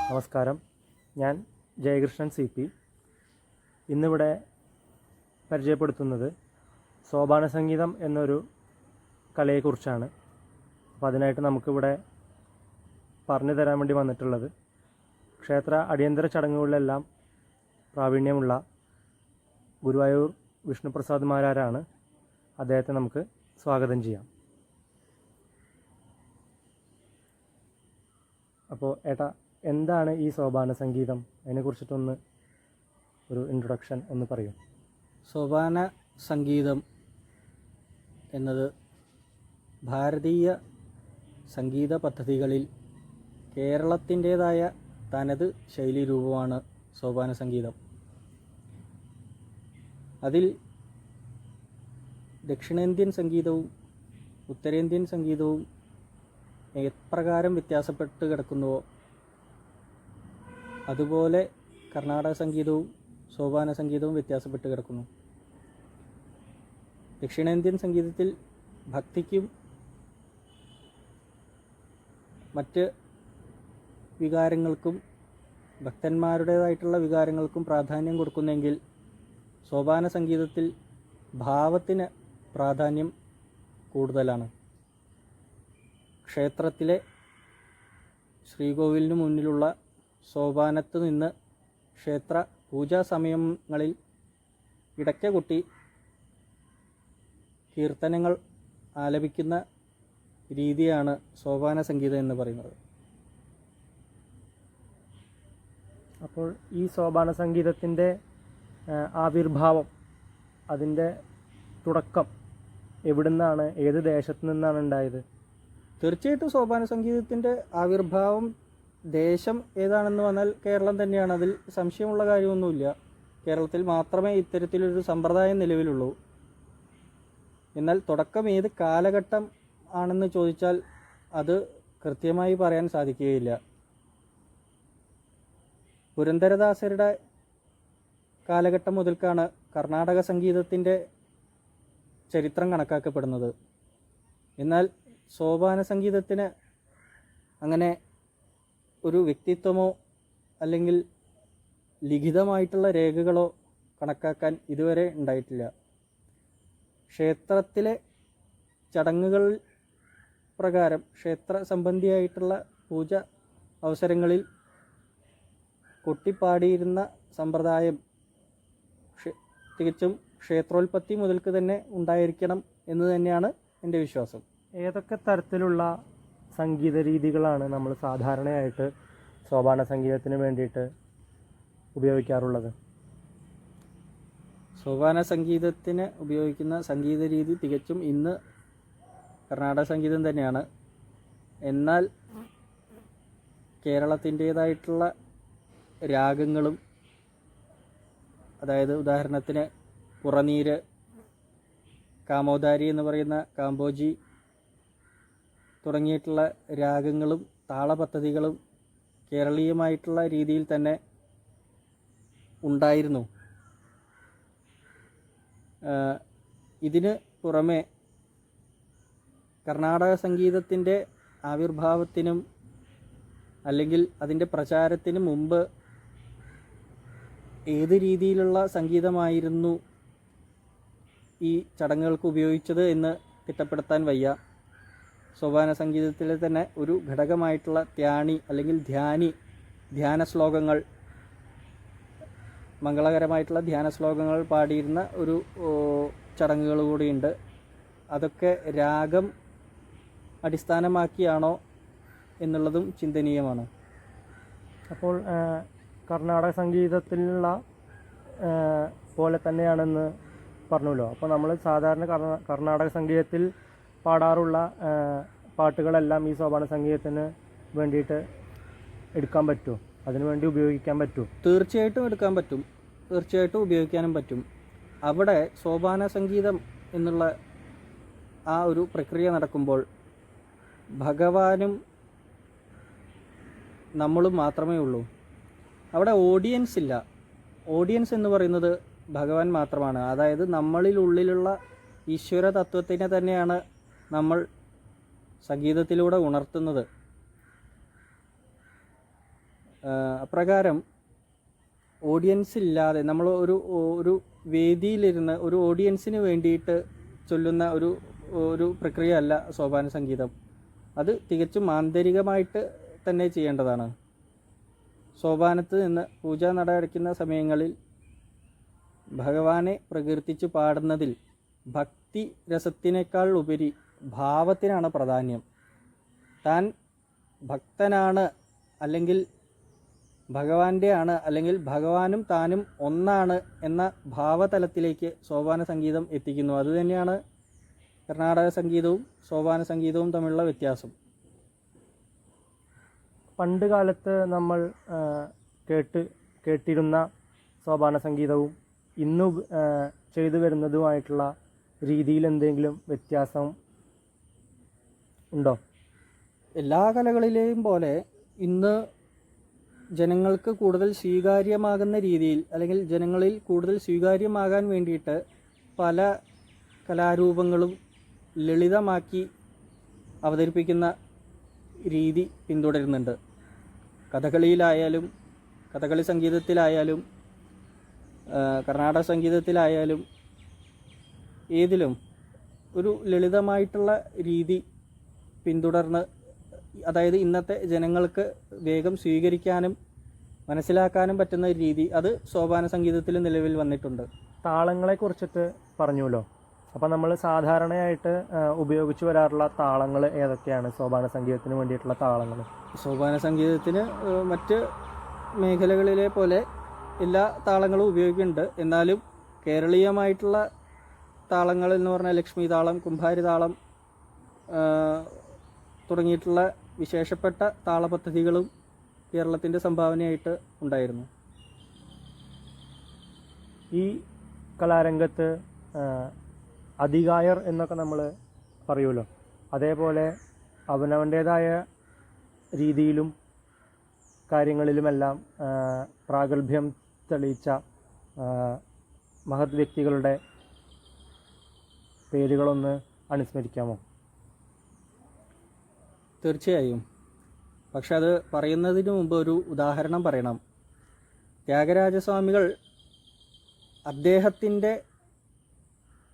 നമസ്കാരം, ഞാൻ ജയകൃഷ്ണൻ CP. ഇന്നിവിടെ പരിചയപ്പെടുത്തുന്നത് സോപാന സംഗീതം എന്നൊരു കലയെക്കുറിച്ചാണ്. അപ്പോൾ അതിനായിട്ട് നമുക്കിവിടെ പറഞ്ഞു തരാൻ വേണ്ടി വന്നിട്ടുള്ളത് ക്ഷേത്ര അടിയന്തര ചടങ്ങുകളിലെല്ലാം പ്രാവീണ്യമുള്ള ഗുരുവായൂർ വിഷ്ണുപ്രസാദ് മാരാരാണ്. അദ്ദേഹത്തെ നമുക്ക് സ്വാഗതം ചെയ്യാം. അപ്പോൾ ഏട്ടാ, എന്താണ് ഈ സോപാന സംഗീതം? അതിനെക്കുറിച്ചിട്ടൊന്ന് ഒരു ഇൻട്രൊഡക്ഷൻ ഒന്ന് പറയൂ. സോപാന സംഗീതം എന്നത് ഭാരതീയ സംഗീത പദ്ധതികളിൽ കേരളത്തിൻ്റേതായ തനത് ശൈലീരൂപമാണ് സോപാന സംഗീതം. അതിൽ ദക്ഷിണേന്ത്യൻ സംഗീതവും ഉത്തരേന്ത്യൻ സംഗീതവും എപ്രകാരം വ്യത്യാസപ്പെട്ട് കിടക്കുന്നുവോ അതുപോലെ കർണാടക സംഗീതവും സോപാന സംഗീതവും വ്യത്യാസപ്പെട്ട് കിടക്കുന്നു. ദക്ഷിണേന്ത്യൻ സംഗീതത്തിൽ ഭക്തിക്കും മറ്റ് വികാരങ്ങൾക്കും ഭക്തന്മാരുടേതായിട്ടുള്ള വികാരങ്ങൾക്കും പ്രാധാന്യം കൊടുക്കുന്നെങ്കിൽ സോപാന സംഗീതത്തിൽ ഭാവത്തിന് പ്രാധാന്യം കൂടുതലാണ്. ക്ഷേത്രത്തിലെ ശ്രീകോവിലിന് മുന്നിലുള്ള സോപാനത്ത് നിന്ന് ക്ഷേത്ര പൂജാ സമയങ്ങളിൽ ഇടയ്ക്ക കൊട്ടി കീർത്തനങ്ങൾ ആലപിക്കുന്ന രീതിയാണ് സോപാന സംഗീതം എന്ന് പറയുന്നത്. അപ്പോൾ ഈ സോപാന സംഗീതത്തിൻ്റെ ആവിർഭാവം, അതിൻ്റെ തുടക്കം എവിടുന്നാണ്, ഏത് ദേശത്തു നിന്നാണ് ഉണ്ടായത്? തീർച്ചയായിട്ടും സോപാന സംഗീതത്തിൻ്റെ ആവിർഭാവം ദേശം ഏതാണെന്ന് വന്നാൽ കേരളം തന്നെയാണ്. അതിൽ സംശയമുള്ള കാര്യമൊന്നുമില്ല. കേരളത്തിൽ മാത്രമേ ഇത്തരത്തിലൊരു സമ്പ്രദായം നിലവിലുള്ളൂ. എന്നാൽ തുടക്കം ഏത് കാലഘട്ടം ആണെന്ന് ചോദിച്ചാൽ അത് കൃത്യമായി പറയാൻ സാധിക്കുകയില്ല. പുരന്ദരദാസരുടെ കാലഘട്ടം മുതൽക്കാണ് കർണാടക സംഗീതത്തിൻ്റെ ചരിത്രം കണക്കാക്കപ്പെടുന്നത്. എന്നാൽ സോപാന സംഗീതത്തിന് അങ്ങനെ ഒരു വ്യക്തിത്വമോ അല്ലെങ്കിൽ ലിഖിതമായിട്ടുള്ള രേഖകളോ കണക്കാക്കാൻ ഇതുവരെ ഉണ്ടായിട്ടില്ല. ക്ഷേത്രത്തിലെ ചടങ്ങുകൾ പ്രകാരം ക്ഷേത്ര സംബന്ധിയായിട്ടുള്ള പൂജ അവസരങ്ങളിൽ കൊട്ടിപ്പാടിയിരുന്ന സമ്പ്രദായം തികച്ചും ക്ഷേത്രോൽപത്തി മുതൽക്ക് തന്നെ ഉണ്ടായിരിക്കണം എന്ന് തന്നെയാണ് എൻ്റെ വിശ്വാസം. ഏതൊക്കെ തരത്തിലുള്ള സംഗീത രീതികളാണ് നമ്മൾ സാധാരണയായിട്ട് സോപാന സംഗീതത്തിന് വേണ്ടിയിട്ട് ഉപയോഗിക്കാറുള്ളത്? സോപാന സംഗീതത്തിന് ഉപയോഗിക്കുന്ന സംഗീത രീതി തികച്ചും ഇന്ന് കർണാടക സംഗീതം തന്നെയാണ്. എന്നാൽ കേരളത്തിൻ്റേതായിട്ടുള്ള രാഗങ്ങളും, അതായത് ഉദാഹരണത്തിന് പുറനീര്, കാമോദാരി എന്ന് പറയുന്ന കാമ്പോജി തുടങ്ങിയിട്ടുള്ള രാഗങ്ങളും താളപദ്ധതികളും കേരളീയമായിട്ടുള്ള രീതിയിൽ തന്നെ ഉണ്ടായിരുന്നു. ഇതിന് പുറമെ കർണാടക സംഗീതത്തിൻ്റെ ആവിർഭാവത്തിനും അല്ലെങ്കിൽ അതിൻ്റെ പ്രചാരത്തിന് മുമ്പ് ഏത് രീതിയിലുള്ള സംഗീതമായിരുന്നു ഈ ചടങ്ങുകൾക്ക് ഉപയോഗിച്ചത് എന്ന് തിട്ടപ്പെടുത്താൻ വയ്യ. സോപാന സംഗീതത്തിലെ തന്നെ ഒരു ഘടകമായിട്ടുള്ള ത്യാണി അല്ലെങ്കിൽ ധ്യാന ശ്ലോകങ്ങൾ, മംഗളകരമായിട്ടുള്ള ധ്യാന ശ്ലോകങ്ങൾ പാടിയിരുന്ന ഒരു ചടങ്ങുകൾ കൂടിയുണ്ട്. അതൊക്കെ രാഗം അടിസ്ഥാനമാക്കിയാണോ എന്നുള്ളതും ചിന്തനീയമാണ്. അപ്പോൾ കർണാടക സംഗീതത്തിലുള്ള പോലെ തന്നെയാണെന്ന് പറഞ്ഞല്ലോ. അപ്പോൾ നമ്മൾ സാധാരണ കർണാടക സംഗീതത്തിൽ പാടാറുള്ള പാട്ടുകളെല്ലാം ഈ സോപാന സംഗീതത്തിന് വേണ്ടിയിട്ട് എടുക്കാൻ പറ്റുമോ? അതിനുവേണ്ടി ഉപയോഗിക്കാൻ പറ്റുമോ? തീർച്ചയായിട്ടും എടുക്കാൻ പറ്റും, തീർച്ചയായിട്ടും ഉപയോഗിക്കാനും പറ്റും. അവിടെ സോപാന സംഗീതം എന്നുള്ള ആ ഒരു പ്രക്രിയ നടക്കുമ്പോൾ ഭഗവാനും നമ്മളും മാത്രമേ ഉള്ളൂ. അവിടെ ഓഡിയൻസ് ഇല്ല. ഓഡിയൻസ് എന്ന് പറയുന്നത് ഭഗവാൻ മാത്രമാണ്. അതായത് നമ്മളിലുള്ളിലുള്ള ഈശ്വര തത്വത്തിനെ തന്നെയാണ് നമ്മൾ സംഗീതത്തിലൂടെ ഉണർത്തുന്നത്. അപ്രകാരം ഓഡിയൻസ് ഇല്ലാതെ നമ്മൾ ഒരു വേദിയിലിരുന്ന് ഒരു ഓഡിയൻസിന് വേണ്ടിയിട്ട് ചൊല്ലുന്ന ഒരു പ്രക്രിയ അല്ല സോപാന സംഗീതം. അത് തികച്ചും ആന്തരികമായിട്ട് തന്നെ ചെയ്യേണ്ടതാണ്. സോപാനത്ത് നിന്ന് പൂജ നട അടയ്ക്കുന്ന സമയങ്ങളിൽ ഭഗവാനെ പ്രകീർത്തിച്ച് പാടുന്നതിൽ ഭക്തി രസത്തിനേക്കാൾ ഉപരി ഭാവത്തിനാണ് പ്രാധാന്യം. താൻ ഭക്തനാണ്, അല്ലെങ്കിൽ ഭഗവാന്റെ ആണ്, അല്ലെങ്കിൽ ഭഗവാനും താനും ഒന്നാണ് എന്ന ഭാവതലത്തിലേക്ക് സോപാന സംഗീതം എത്തിക്കുന്നു. അതുതന്നെയാണ് കർണാടക സംഗീതവും സോപാന സംഗീതവും തമ്മിലുള്ള വ്യത്യാസം. പണ്ട് കാലത്ത് നമ്മൾ കേട്ടിരുന്ന സോപാന സംഗീതവും ഇന്ന് ചെയ്തു വരുന്നതുമായിട്ടുള്ള രീതിയിൽ എന്തെങ്കിലും വ്യത്യാസം ഉണ്ടോ? എല്ലാ കലകളിലെയും പോലെ ഇന്ന് ജനങ്ങൾക്ക് കൂടുതൽ സ്വീകാര്യമാകുന്ന രീതിയിൽ, അല്ലെങ്കിൽ ജനങ്ങളിൽ കൂടുതൽ സ്വീകാര്യമാകാൻ വേണ്ടിയിട്ട് പല കലാരൂപങ്ങളും ലളിതമാക്കി അവതരിപ്പിക്കുന്ന രീതി പിന്തുടരുന്നുണ്ട്. കഥകളിയിലായാലും കഥകളി സംഗീതത്തിലായാലും കർണാടക സംഗീതത്തിലായാലും ഏതിലും ഒരു ലളിതമായിട്ടുള്ള രീതി പിന്തുടർന്ന്, അതായത് ഇന്നത്തെ ജനങ്ങൾക്ക് വേഗം സ്വീകരിക്കാനും മനസ്സിലാക്കാനും പറ്റുന്ന രീതി, അത് സോപാന സംഗീതത്തിൽ നിലവിൽ വന്നിട്ടുണ്ട്. താളങ്ങളെ കുറിച്ചിട്ട് പറഞ്ഞുല്ലോ. അപ്പോൾ നമ്മൾ സാധാരണയായിട്ട് ഉപയോഗിച്ച് വരാറുള്ള താളങ്ങൾ ഏതൊക്കെയാണ്? സോപാന സംഗീതത്തിന് വേണ്ടിയിട്ടുള്ള താളങ്ങൾ. സോപാന സംഗീതത്തിന് മറ്റ് മേഖലകളിലെ പോലെ എല്ലാ താളങ്ങളും ഉപയോഗിക്കുന്നുണ്ട്. എന്നാലും കേരളീയമായിട്ടുള്ള താളങ്ങൾ എന്ന് പറഞ്ഞാൽ ലക്ഷ്മി താളം, കുംഭാരി താളം തുടങ്ങിയിട്ടുള്ള വിശേഷപ്പെട്ട താളപദ്ധതികളും കേരളത്തിൻ്റെ സംഭാവനയായിട്ട് ഉണ്ടായിരുന്നു. ഈ കലാരംഗത്ത് അധികായർ എന്നൊക്കെ നമ്മൾ പറയുമല്ലോ, അതേപോലെ അവനവൻ്റേതായ രീതിയിലും കാര്യങ്ങളിലുമെല്ലാം പ്രാഗൽഭ്യം തെളിയിച്ച മഹത് വ്യക്തികളുടെ പേരുകളൊന്ന് അനുസ്മരിക്കാമോ? തീർച്ചയായും. പക്ഷെ അത് പറയുന്നതിന് മുമ്പ് ഒരു ഉദാഹരണം പറയണം. ത്യാഗരാജസ്വാമികൾ അദ്ദേഹത്തിൻ്റെ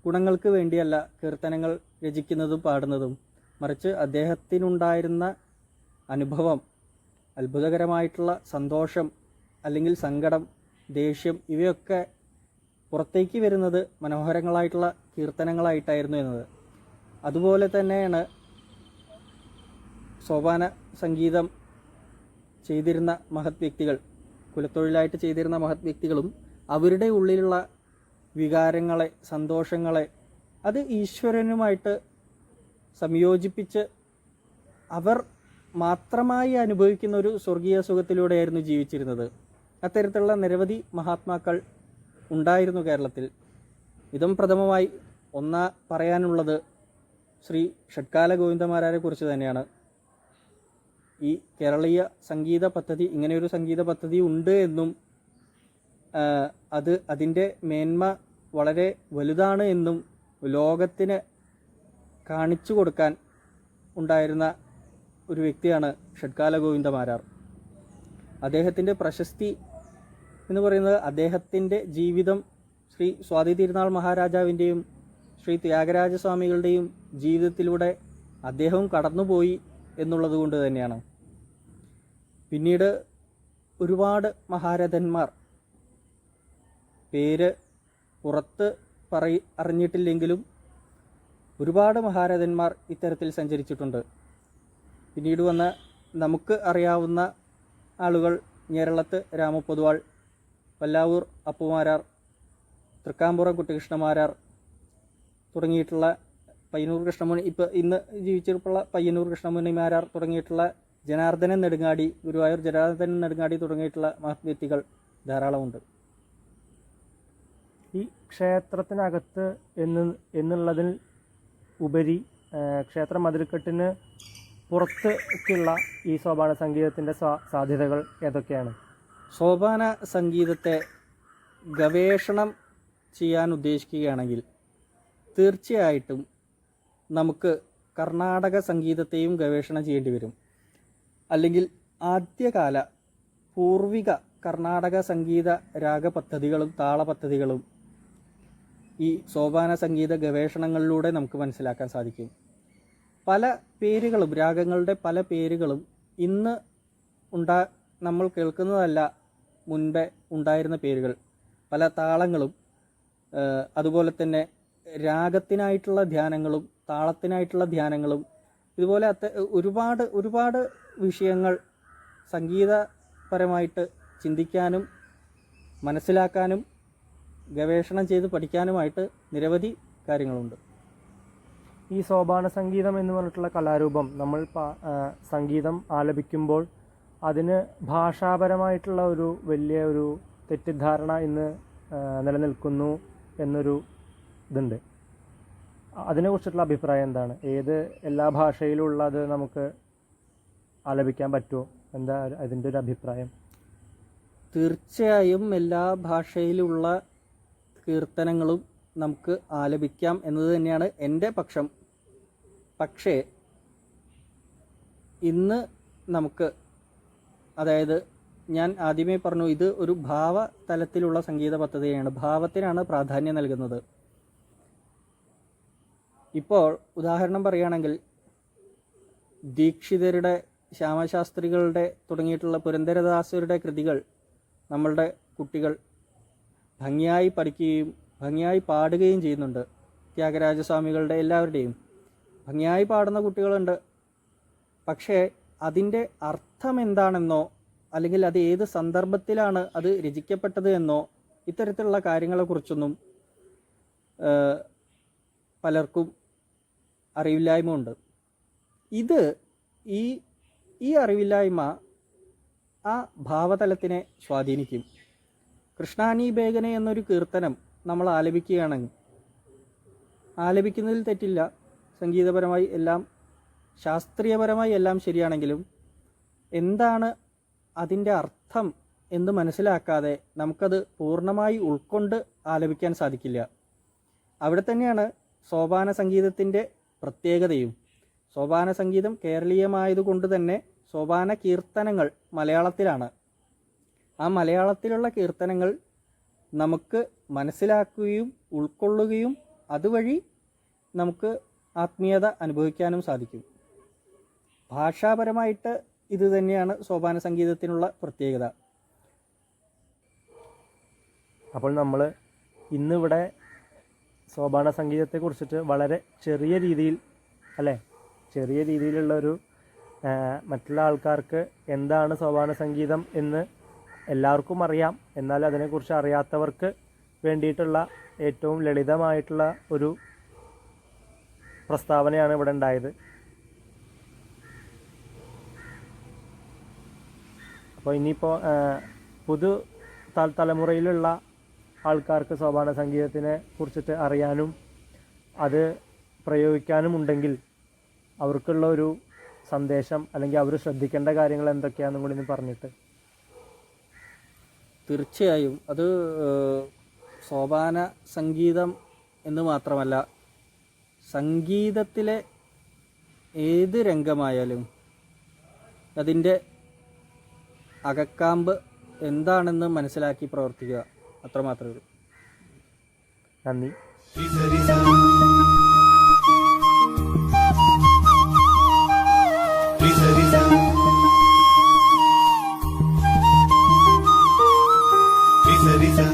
ഗുണങ്ങൾക്ക് വേണ്ടിയല്ല കീർത്തനങ്ങൾ രചിക്കുന്നതും പാടുന്നതും, മറിച്ച് അദ്ദേഹത്തിനുണ്ടായിരുന്ന അനുഭവം, അത്ഭുതകരമായിട്ടുള്ള സന്തോഷം, അല്ലെങ്കിൽ സങ്കടം, ദേഷ്യം, ഇവയൊക്കെ പുറത്തേക്ക് വരുന്നത് മനോഹരങ്ങളായിട്ടുള്ള കീർത്തനങ്ങളായിട്ടായിരുന്നു എന്നത്. അതുപോലെ തന്നെയാണ് സോപാന സംഗീതം ചെയ്തിരുന്ന മഹത് വ്യക്തികൾ, കുലത്തൊഴിലായിട്ട് ചെയ്തിരുന്ന മഹത് വ്യക്തികളും അവരുടെ ഉള്ളിലുള്ള വികാരങ്ങളെ, സന്തോഷങ്ങളെ അത് ഈശ്വരനുമായിട്ട് സംയോജിപ്പിച്ച് അവർ മാത്രമായി അനുഭവിക്കുന്ന ഒരു സ്വർഗീയ സുഖത്തിലൂടെയായിരുന്നു ജീവിച്ചിരുന്നത്. അത്തരത്തിലുള്ള നിരവധി മഹാത്മാക്കൾ ഉണ്ടായിരുന്നു കേരളത്തിൽ. ഇതും പ്രഥമമായി പറയാനുള്ളത് ശ്രീ ഷഡ്കാല ഗോവിന്ദമാരാരെ കുറിച്ച് തന്നെയാണ്. ഈ കേരളീയ സംഗീത പദ്ധതി, ഇങ്ങനെയൊരു സംഗീത പദ്ധതി ഉണ്ട് എന്നും അതിൻ്റെ മേന്മ വളരെ വലുതാണ് എന്നും ലോകത്തിന് കാണിച്ചു കൊടുക്കാൻ ഉണ്ടായിരുന്ന ഒരു വ്യക്തിയാണ് ഷഡ്കാല ഗോവിന്ദമാരാർ. അദ്ദേഹത്തിൻ്റെ പ്രശസ്തി എന്ന് പറയുന്നത് അദ്ദേഹത്തിൻ്റെ ജീവിതം ശ്രീ സ്വാതി തിരുനാൾ മഹാരാജാവിൻ്റെയും ശ്രീ ത്യാഗരാജസ്വാമികളുടെയും ജീവിതത്തിലൂടെ അദ്ദേഹവും കടന്നുപോയി എന്നുള്ളത് കൊണ്ട് തന്നെയാണ്. പിന്നീട് ഒരുപാട് മഹാരഥന്മാർ, പേര് പുറത്ത് അറിഞ്ഞിട്ടില്ലെങ്കിലും ഒരുപാട് മഹാരഥന്മാർ ഇത്തരത്തിൽ സഞ്ചരിച്ചിട്ടുണ്ട്. പിന്നീട് വന്ന നമുക്ക് അറിയാവുന്ന ആളുകൾ ഞേരളത്ത് രാമപൊതുവാൾ, പല്ലാവൂർ അപ്പുമാരാർ, തൃക്കാമ്പുറം കുട്ടികൃഷ്ണമാരാർ തുടങ്ങിയിട്ടുള്ള പയ്യന്നൂർ കൃഷ്ണമുനി, ഇന്ന് ജീവിച്ചിരിപ്പുള്ള പയ്യന്നൂർ കൃഷ്ണമുനിമാരാർ തുടങ്ങിയിട്ടുള്ള ജനാർദ്ദനൻ നെടുങ്ങാടി, ഗുരുവായൂർ ജനാർദ്ദനൻ നെടുങ്ങാടി തുടങ്ങിയിട്ടുള്ള മഹത് വ്യക്തികൾ ധാരാളമുണ്ട്. ഈ ക്ഷേത്രത്തിനകത്ത് എന്നുള്ളതിൽ ഉപരി ക്ഷേത്ര മതിൽക്കെട്ടിന് പുറത്തേക്കുള്ള ഈ സോപാന സംഗീതത്തിൻ്റെ സാധ്യതകൾ ഏതൊക്കെയാണ്? സോപാന സംഗീതത്തെ ഗവേഷണം ചെയ്യാൻ ഉദ്ദേശിക്കുകയാണെങ്കിൽ തീർച്ചയായിട്ടും നമുക്ക് കർണാടക സംഗീതത്തെയും ഗവേഷണം ചെയ്യേണ്ടി വരും. അല്ലെങ്കിൽ ആദ്യകാല പൂർവിക കർണാടക സംഗീത രാഗപദ്ധതികളും താളപദ്ധതികളും ഈ സോപാന സംഗീത ഗവേഷണങ്ങളിലൂടെ നമുക്ക് മനസ്സിലാക്കാൻ സാധിക്കും. പല പേരുകളും, രാഗങ്ങളുടെ പല പേരുകളും ഇന്ന് നമ്മൾ കേൾക്കുന്നതല്ല, മുൻപേ ഉണ്ടായിരുന്ന പേരുകൾ. പല താളങ്ങളും അതുപോലെ തന്നെ രാഗത്തിനായിട്ടുള്ള ധ്യാനങ്ങളും താളത്തിനായിട്ടുള്ള ധ്യാനങ്ങളും ഇതുപോലെ ഒരുപാട് വിഷയങ്ങൾ സംഗീതപരമായിട്ട് ചിന്തിക്കാനും മനസ്സിലാക്കാനും ഗവേഷണം ചെയ്ത് പഠിക്കാനുമായിട്ട് നിരവധി കാര്യങ്ങളുണ്ട്. ഈ സോപാന സംഗീതം എന്ന് പറഞ്ഞിട്ടുള്ള കലാരൂപം നമ്മൾ സംഗീതം ആലപിക്കുമ്പോൾ അതിന് ഭാഷാപരമായിട്ടുള്ള ഒരു വലിയ ഒരു തെറ്റിദ്ധാരണ ഇന്ന് നിലനിൽക്കുന്നു എന്നൊരു ഇതുണ്ട്. അതിനെക്കുറിച്ചിട്ടുള്ള അഭിപ്രായം എന്താണ്? എല്ലാ ഭാഷയിലുള്ളത് നമുക്ക് ആലപിക്കാൻ പറ്റുമോ? എന്താ അതിൻ്റെ ഒരു അഭിപ്രായം? തീർച്ചയായും എല്ലാ ഭാഷയിലുള്ള കീർത്തനങ്ങളും നമുക്ക് ആലപിക്കാം എന്നത് തന്നെയാണ് എൻ്റെ പക്ഷം. പക്ഷേ ഇന്ന് നമുക്ക്, അതായത് ഞാൻ ആദ്യമേ പറഞ്ഞു, ഇത് ഒരു ഭാവ തലത്തിലുള്ള സംഗീത പദ്ധതിയാണ്. ഭാവത്തിനാണ് പ്രാധാന്യം നൽകുന്നത്. ഇപ്പോൾ ഉദാഹരണം പറയുകയാണെങ്കിൽ ദീക്ഷിതരുടെ, ശ്യാമശാസ്ത്രികളുടെ തുടങ്ങിയിട്ടുള്ള പുരന്ദരദാസരുടെ കൃതികൾ നമ്മളുടെ കുട്ടികൾ ഭംഗിയായി പഠിക്കുകയും ഭംഗിയായി പാടുകയും ചെയ്യുന്നുണ്ട്. ത്യാഗരാജസ്വാമികളുടെ എല്ലാവരുടെയും ഭംഗിയായി പാടുന്ന കുട്ടികളുണ്ട്. പക്ഷേ അതിൻ്റെ അർത്ഥം എന്താണെന്നോ അല്ലെങ്കിൽ അത് ഏത് സന്ദർഭത്തിലാണ് അത് രചിക്കപ്പെട്ടത് എന്നോ ഇത്തരത്തിലുള്ള കാര്യങ്ങളെക്കുറിച്ചൊന്നും പലർക്കും അറിവില്ലായ്മ ഉണ്ട്. ഈ അറിവില്ലായ്മ ആ ഭാവതലത്തിനെ സ്വാധീനിക്കും. കൃഷ്ണാനി ബേഗനെ എന്നൊരു കീർത്തനം നമ്മൾ ആലപിക്കുകയാണെങ്കിൽ ആലപിക്കുന്നതിൽ തെറ്റില്ല. സംഗീതപരമായി എല്ലാം, ശാസ്ത്രീയപരമായി എല്ലാം ശരിയാണെങ്കിലും എന്താണ് അതിൻ്റെ അർത്ഥം എന്ന് മനസ്സിലാക്കാതെ നമുക്കത് പൂർണ്ണമായി ഉൾക്കൊണ്ട് ആലപിക്കാൻ സാധിക്കില്ല. അവിടെ തന്നെയാണ് സോപാന സംഗീതത്തിൻ്റെ പ്രത്യേകതയും. സോപാന സംഗീതം കേരളീയമായതുകൊണ്ട് തന്നെ സോപാന കീർത്തനങ്ങൾ മലയാളത്തിലാണ്. ആ മലയാളത്തിലുള്ള കീർത്തനങ്ങൾ നമുക്ക് മനസ്സിലാക്കുകയും ഉൾക്കൊള്ളുകയും അതുവഴി നമുക്ക് ആത്മീയത അനുഭവിക്കാനും സാധിക്കും. ഭാഷാപരമായിട്ട് ഇത് തന്നെയാണ് സോപാന സംഗീതത്തിനുള്ള പ്രത്യേകത. അപ്പോൾ നമ്മൾ ഇന്നിവിടെ സോപാന സംഗീതത്തെക്കുറിച്ചിട്ട് വളരെ ചെറിയ രീതിയിലുള്ളൊരു മറ്റുള്ള ആൾക്കാർക്ക് എന്താണ് സോപാന സംഗീതം എന്ന് എല്ലാവർക്കും അറിയാം, എന്നാൽ അതിനെക്കുറിച്ച് അറിയാത്തവർക്ക് വേണ്ടിയിട്ടുള്ള ഏറ്റവും ലളിതമായിട്ടുള്ള ഒരു പ്രസ്താവനയാണ് ഇവിടെ ഉണ്ടായത്. അപ്പോൾ ഇനിയിപ്പോൾ തലമുറയിലുള്ള ആൾക്കാർക്ക് സോപാന സംഗീതത്തിനെ കുറിച്ചിട്ട് അറിയാനും അത് പ്രയോഗിക്കാനും ഉണ്ടെങ്കിൽ അവർക്കുള്ള ഒരു സന്ദേശം അല്ലെങ്കിൽ അവർ ശ്രദ്ധിക്കേണ്ട കാര്യങ്ങൾ എന്തൊക്കെയാണെന്നും കൂടി പറഞ്ഞിട്ട്. തീർച്ചയായും അത് സോപാന സംഗീതം എന്ന് മാത്രമല്ല, സംഗീതത്തിലെ ഏത് രംഗമായാലും അതിൻ്റെ അകക്കാമ്പ് എന്താണെന്ന് മനസ്സിലാക്കി പ്രവർത്തിക്കുക, അത്രമാത്രമേ ഉള്ളൂ. നന്ദി. Risa.